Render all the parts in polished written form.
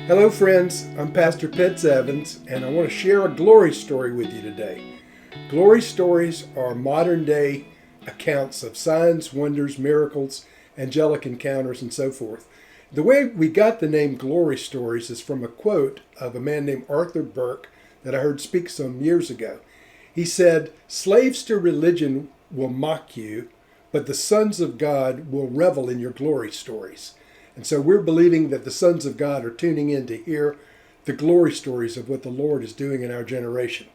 Hello friends, I'm Pastor Pitts Evans, and I want to share a glory story with you today. Glory stories are modern day accounts of signs, wonders, miracles, angelic encounters, and so forth. The way we got the name glory stories is from a quote of a man named Arthur Burke that I heard speak some years ago. He said, "Slaves to religion will mock you, but the sons of God will revel in your glory stories." And so we're believing that the sons of God are tuning in to hear the glory stories of what the Lord is doing in our generation.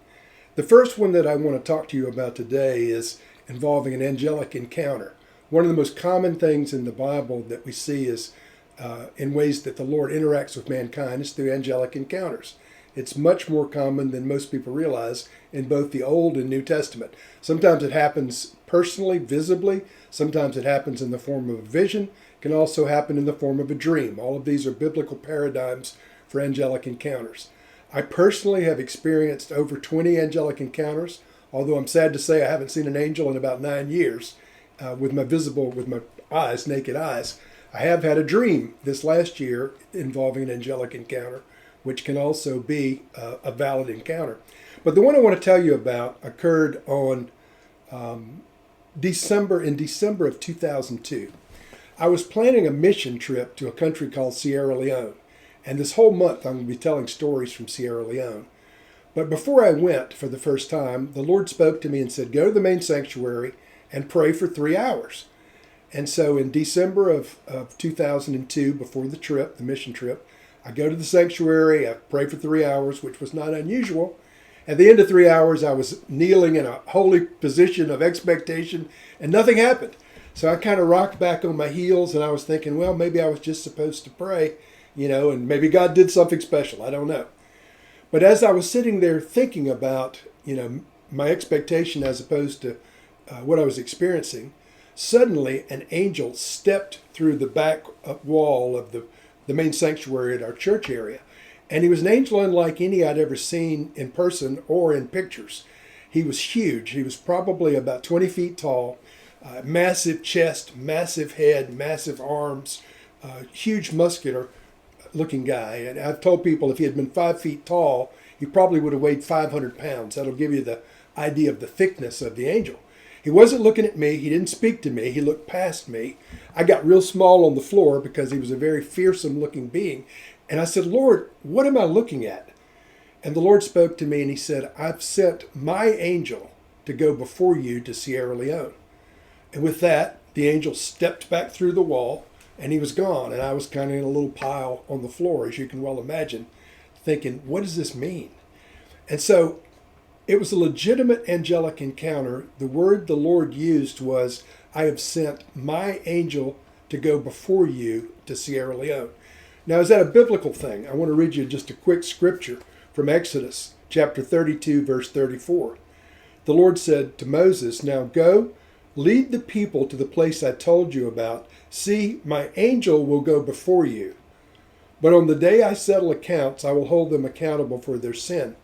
The first one that I want to talk to you about today is involving an angelic encounter. One of the most common things in the Bible that we see is in ways that the Lord interacts with mankind is through angelic encounters. It's much more common than most people realize in both the Old and New Testament. Sometimes it happens personally, visibly. Sometimes it happens in the form of a vision. It can also happen in the form of a dream. All of these are biblical paradigms for angelic encounters. I personally have experienced over 20 angelic encounters, although I'm sad to say I haven't seen an angel in about 9 years with my eyes, naked eyes. I have had a dream this last year involving an angelic encounter, which can also be a valid encounter. But the one I want to tell you about occurred on December of 2002. I was planning a mission trip to a country called Sierra Leone, and this whole month I'm going to be telling stories from Sierra Leone. But before I went for the first time, the Lord spoke to me and said, "Go to the main sanctuary and pray for 3 hours." And so in December of 2002, before the trip, the mission trip, I go to the sanctuary, I pray for 3 hours, which was not unusual. At the end of 3 hours, I was kneeling in a holy position of expectation, and nothing happened. So I kind of rocked back on my heels, and I was thinking, well, maybe I was just supposed to pray, and maybe God did something special. I don't know. But as I was sitting there thinking about, my expectation as opposed to what I was experiencing, suddenly an angel stepped through the back wall of the main sanctuary at our church area. And he was an angel unlike any I'd ever seen in person or in pictures. He was huge. He was probably about 20 feet tall, massive chest, massive head, massive arms, huge muscular looking guy. And I've told people if he had been 5 feet tall, he probably would have weighed 500 pounds. That'll give you the idea of the thickness of the angel. He wasn't looking at me. He didn't speak to me. He looked past me. I got real small on the floor because he was a very fearsome looking being. And I said, "Lord, what am I looking at?" And the Lord spoke to me and he said, "I've sent my angel to go before you to Sierra Leone." And with that, the angel stepped back through the wall and he was gone. And I was kind of in a little pile on the floor, as you can well imagine, thinking, what does this mean? And so it was a legitimate angelic encounter. The word the Lord used was, "I have sent my angel to go before you to Sierra Leone." Now, is that a biblical thing? I want to read you just a quick scripture from Exodus chapter 32, verse 34. The Lord said to Moses, "Now go, lead the people to the place I told you about. See, my angel will go before you. But on the day I settle accounts, I will hold them accountable for their sin."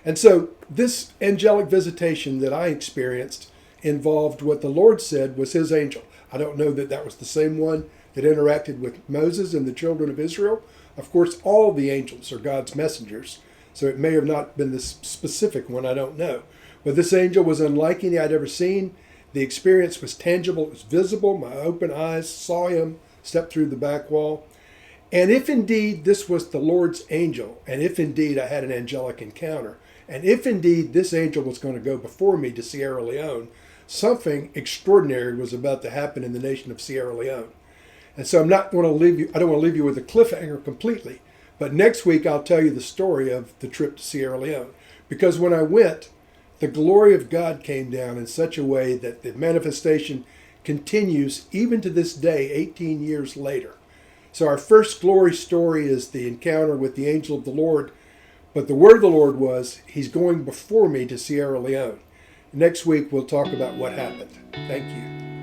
And so this angelic visitation that I experienced involved what the Lord said was his angel. I don't know that that was the same one that interacted with Moses and the children of Israel. Of course, all the angels are God's messengers, so it may have not been this specific one, I don't know. But this angel was unlike any I'd ever seen. The experience was tangible, it was visible. My open eyes saw him step through the back wall. And if indeed this was the Lord's angel, and if indeed I had an angelic encounter, and if indeed this angel was going to go before me to Sierra Leone, something extraordinary was about to happen in the nation of Sierra Leone. And so I don't want to leave you with a cliffhanger completely, but next week I'll tell you the story of the trip to Sierra Leone. Because when I went, the glory of God came down in such a way that the manifestation continues even to this day, 18 years later. So our first glory story is the encounter with the angel of the Lord. But the word of the Lord was, he's going before me to Sierra Leone. Next week, we'll talk about what happened. Thank you.